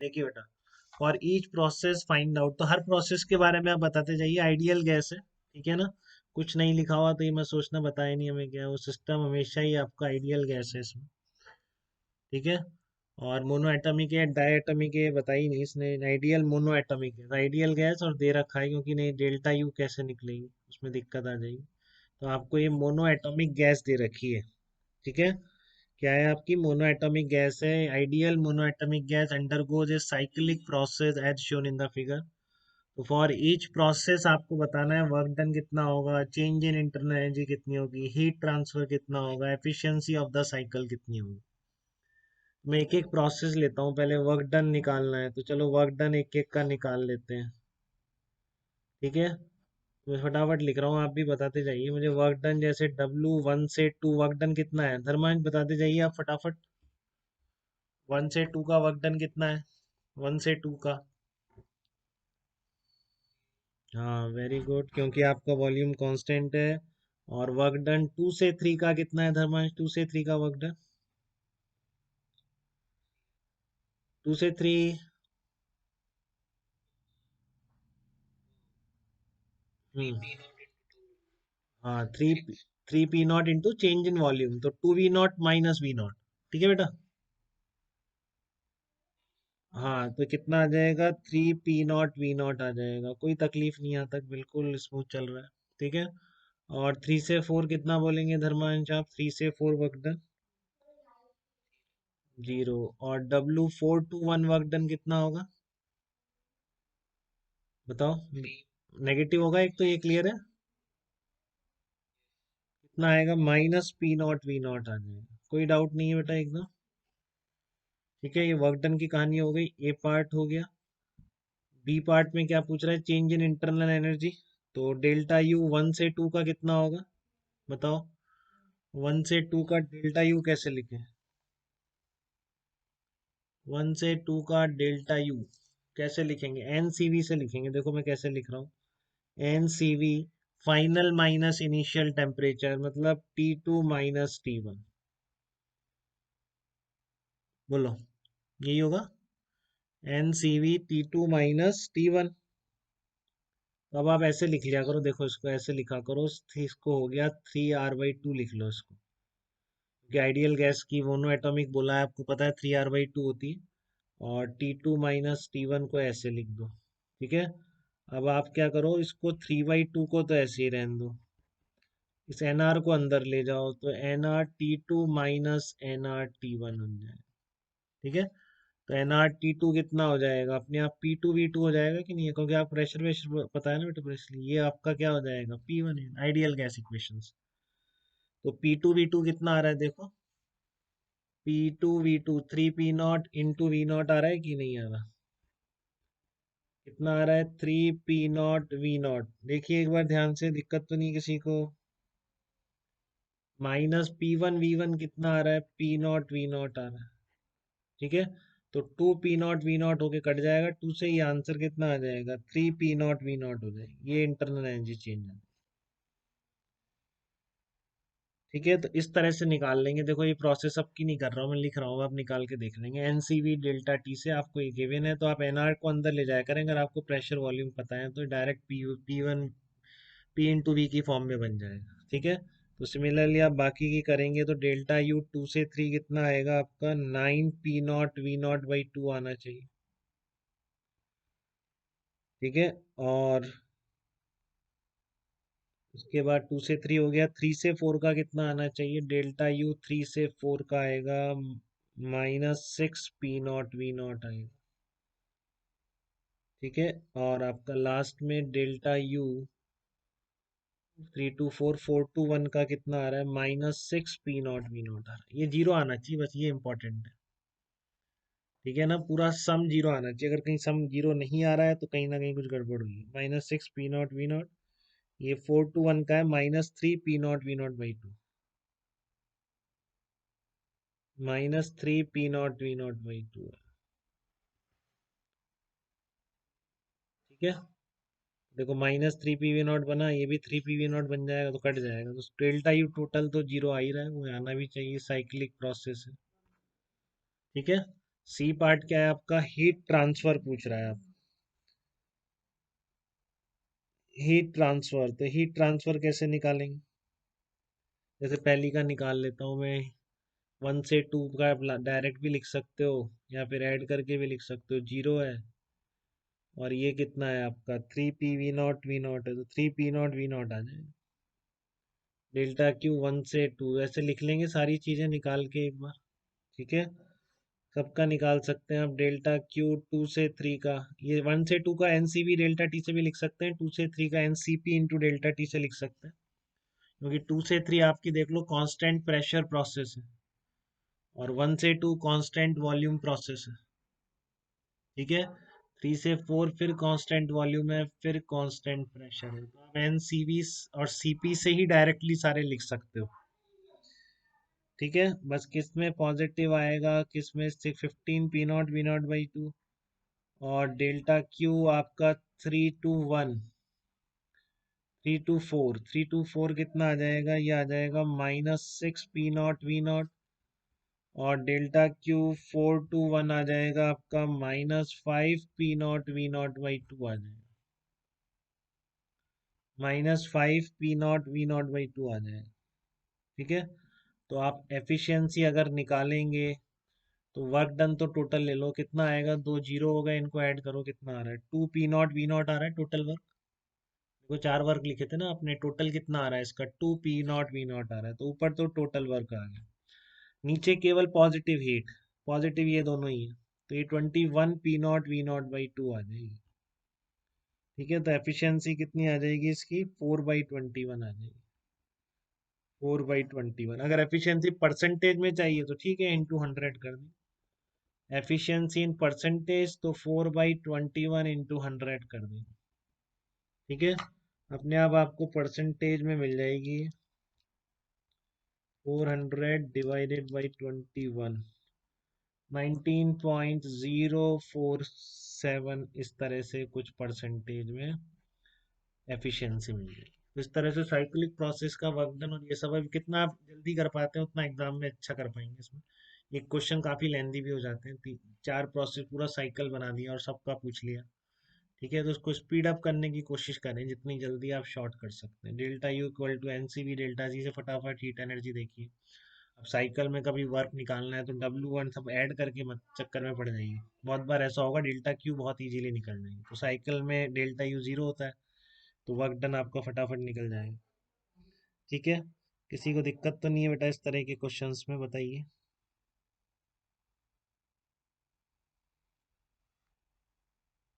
देखिए बेटा, for each process find out, तो हर प्रोसेस के बारे में आप बताते जाइए। आइडियल गैस है, ठीक है ना, कुछ नहीं लिखा हुआ तो ये मैं सोचना बताया नहीं हमें क्या, वो सिस्टम हमेशा ही आपका आइडियल गैस है इसमें, ठीक है। और मोनो एटमिक है, डाई एटमिक है, बताई नहीं इसने, आइडियल मोनो एटमिक है, आइडियल गैस और दे रखा है, क्योंकि नहीं डेल्टा यू कैसे निकलेगी, उसमें दिक्कत आ जाएगी। तो आपको ये मोनो एटॉमिक गैस दे रखी है, ठीक है। क्या है आपकी मोनो एटॉमिक गैस है, ideal mono atomic gas undergoes a cyclic process as shown in the figure. तो फॉर ईच प्रोसेस आपको बताना है वर्क डन कितना होगा, चेंज इन इंटरनल एनर्जी कितनी होगी, हीट ट्रांसफर कितना होगा, एफिशिएंसी ऑफ द साइकिल कितनी होगी। मैं एक एक प्रोसेस लेता हूँ, पहले वर्क डन निकालना है, तो चलो वर्क डन एक एक का निकाल लेते हैं, ठीक है। मैं फटाफट लिख रहा हूँ, आप भी बताते जाइए मुझे। वर्क डन जैसे W1 से 2 वर्क डन कितना है, धर्मांश बताते जाइए आप फटाफट। 1 से 2 का वर्क डन कितना है, 1 से 2 का। हाँ वेरी गुड, क्योंकि आपका वॉल्यूम कांस्टेंट है। और वर्क डन 2 से 3 का कितना है धर्मांश, 2 से 3 का वर्क डन, 2 से 3। हाँ, 3 P0 into change in volume, तो 2V0 - V0, ठीक है बेटा। हाँ तो कितना आ जाएगा, 3P0 V0 आ जाएगा, कोई तकलीफ नहीं यहाँ तक, बिल्कुल स्मूथ चल रहा है, ठीक है। और 3 से 4 कितना बोलेंगे धर्मांश आप, 3 से 4 वर्क डन 0। और W4 to 1 वर्क डन कितना होगा, बताओ। नेगेटिव होगा एक, तो ये क्लियर है, कितना आएगा, -P0 V0 आ जाएगा, कोई डाउट नहीं है बेटा एकदम, ठीक है। ये वर्क डन की कहानी हो गई, ए पार्ट हो गया। बी पार्ट में क्या पूछ रहा है, चेंज इन इंटरनल एनर्जी। तो डेल्टा यू 1 से 2 का कितना होगा, बताओ। 1 से 2 का डेल्टा यू कैसे लिखें, 1 से 2 का डेल्टा यू कैसे लिखेंगे, एनसीवी से लिखेंगे, देखो मैं कैसे लिख रहा हूँ। NCV final minus initial temperature, मतलब T2 - T1, बोलो यही होगा, NCV T2 - T1। अब आप ऐसे लिख लिया करो, देखो इसको ऐसे लिखा करो, इसको हो गया 3R/2 लिख लो इसको, क्योंकि आइडियल गैस की मोनो एटॉमिक बोला है आपको पता है, 3R/2 होती है। और T2 - T1 को ऐसे लिख दो, ठीक है। अब आप क्या करो, इसको 3/2 को तो ऐसे ही रहने दो, इस NR को अंदर ले जाओ, तो NR T2 - NR T1 बन जाए, ठीक है। तो NR T2 कितना हो जाएगा, अपने आप P2V2 हो जाएगा कि नहीं है, क्योंकि आप प्रेशर वेशर पता है ना बेटा, प्रेशर, ये आपका क्या हो जाएगा, P1 है, आइडियल गैस इक्वेशंस। तो P2V2 कितना आ रहा है देखो, P2V2 3P0 × V0 आ रहा है कि नहीं आ रहा, कितना आ रहा है, 3P0 V0, देखिए एक बार ध्यान से, दिक्कत तो नहीं किसी को। -P1 V1 कितना आ रहा है, P0 V0 आ रहा है, ठीक है। तो 2P0 V0 होके कट जाएगा, 2 से ये आंसर कितना आ जाएगा, 3P0 V0 हो जाएगी, ये इंटरनल एनर्जी चेंज है, ठीक है। तो इस तरह से निकाल लेंगे, देखो ये प्रोसेस अब की नहीं कर रहा हूँ मैं, लिख रहा हूँ, आप निकाल के देख लेंगे। एनसीवी डेल्टा टी से आपको ये गिवन है, तो आप एनआर को अंदर ले जाया करें, अगर आपको प्रेशर वॉल्यूम पता है तो डायरेक्ट P1 P × V की फॉर्म में बन जाएगा, ठीक है। तो सिमिलरली आप बाकी की करेंगे, तो डेल्टा यू 2 से 3 कितना आएगा आपका, 9P0 V0/2 आना चाहिए, ठीक है। और उसके बाद 2 से 3 हो गया, 3 से 4 का कितना आना चाहिए, डेल्टा यू 3 से 4 का आएगा, -6P0 V0 आएगा, ठीक है। और आपका लास्ट में डेल्टा यू 3 to 4 4 to 1 का कितना आ रहा है, -6P0 V0 आ रहा है, ये जीरो आना चाहिए बस, ये इंपॉर्टेंट है, ठीक है ना। पूरा सम जीरो आना चाहिए, अगर कहीं सम जीरो नहीं आ रहा है तो कहीं ना कहीं कुछ गड़बड़ हुई है। -6P0 V0, ये 4 to 1 का है, -3P0 V0/2, -3P0 V0/2, ठीक है। देखो -3P V0 बना, ये भी 3P V0 बन जाएगा, तो कट जाएगा, तो डेल्टा यू टोटल तो जीरो आ ही रहा है, वो आना भी चाहिए, साइक्लिक प्रोसेस है, ठीक है। सी पार्ट क्या है आपका, हीट ट्रांसफर पूछ रहा है आप। हीट ट्रांसफर, तो हीट ट्रांसफर कैसे निकालेंगे? जैसे पहली का निकाल लेता हूँ मैं। 1 से 2 का डायरेक्ट भी लिख सकते हो, या फिर ऐड करके भी लिख सकते हो। 0 है, और ये कितना है आपका 3 p v0 है, तो 3 p0 v0 आ जाएगा। डेल्टा क्यू 1 से 2 ऐसे लिख लेंगे सारी चीजें निकाल के एक बार। ठीक है, सबका निकाल सकते हैं आप। डेल्टा क्यू 2 से 3 का, ये 1 से 2 का एनसीवी डेल्टा टी से भी लिख सकते हैं, 2 से 3 का एनसीपी इंटू डेल्टा टी से लिख सकते हैं। क्योंकि 2 से 3 आपकी देख लो कांस्टेंट प्रेशर प्रोसेस है, और 1 से 2 कांस्टेंट वॉल्यूम प्रोसेस है। ठीक है, 3 से 4 फिर कांस्टेंट वॉल्यूम है, फिर कांस्टेंट प्रेशर है। तो आप एनसीवी और सीपी से ही डायरेक्टली सारे लिख सकते हो। ठीक है, बस किस में पॉजिटिव आएगा, किस में 15 p0 v0/2, और डेल्टा क्यू आपका 3 to 1, 3 to 4 कितना आ जाएगा, ये आ जाएगा -6 p0 v0, और डेल्टा क्यू 4 to 1 आ जाएगा आपका -5 p0 v0/2 आ जाएगा। -5 p0 v0/2 आ जाएगा। ठीक है, तो आप एफिशिएंसी अगर निकालेंगे तो वर्क डन तो टोटल ले लो, कितना आएगा, 2 जीरो होगा, इनको ऐड करो, कितना आ रहा है, 2 p0 v0 आ रहा है टोटल वर्क। देखो 4 वर्क लिखे थे ना आपने, टोटल कितना आ रहा है इसका, 2 p0 v0 आ रहा है, तो ऊपर तो टोटल वर्क आ गया, नीचे केवल पॉजिटिव हीट, पॉजिटिव ये दोनों ही है, तो ये 21 p0 v0/2 आ जाएगी। ठीक है, तो एफिशिएंसी कितनी आ जाएगी इसकी, 4/21 आ जाएगी। 4/21, अगर एफिशिएंसी परसेंटेज में चाहिए तो ठीक है, इंटू 100 कर दें। एफिशिएंसी इन परसेंटेज तो 4/21 इंटू 100 कर दें। ठीक है, अपने आप आपको परसेंटेज में मिल जाएगी, 400 / 21, 19.047, इस तरह से कुछ परसेंटेज में एफिशिएंसी मिल जाएगी। तो इस तरह से साइक्लिक प्रोसेस का वर्क डन, और ये सब अब कितना आप जल्दी कर पाते हैं उतना एग्जाम में अच्छा कर पाएंगे इसमें। ये क्वेश्चन काफी लेंदी भी हो जाते हैं, 4 प्रोसेस पूरा साइकिल बना दिया और सबका पूछ लिया। ठीक है, तो उसको स्पीड अप करने की कोशिश करें, जितनी जल्दी आप शॉर्ट कर सकते हैं। Delta U equal to NCV delta G से फटाफट हीट एनर्जी देखिए। अब साइकिल में कभी वर्क निकालना है तो W1 सब ऐड करके मत चक्कर में पड़ जाइए। बहुत बार ऐसा होगा डेल्टा क्यू बहुत इजीली निकल जाएंगे, तो साइकिल में डेल्टा यू 0 होता है, तो वर्क डन आपका फटाफट निकल जाएगा। ठीक है, किसी को दिक्कत तो नहीं है बेटा इस तरह के क्वेश्चंस में, बताइए।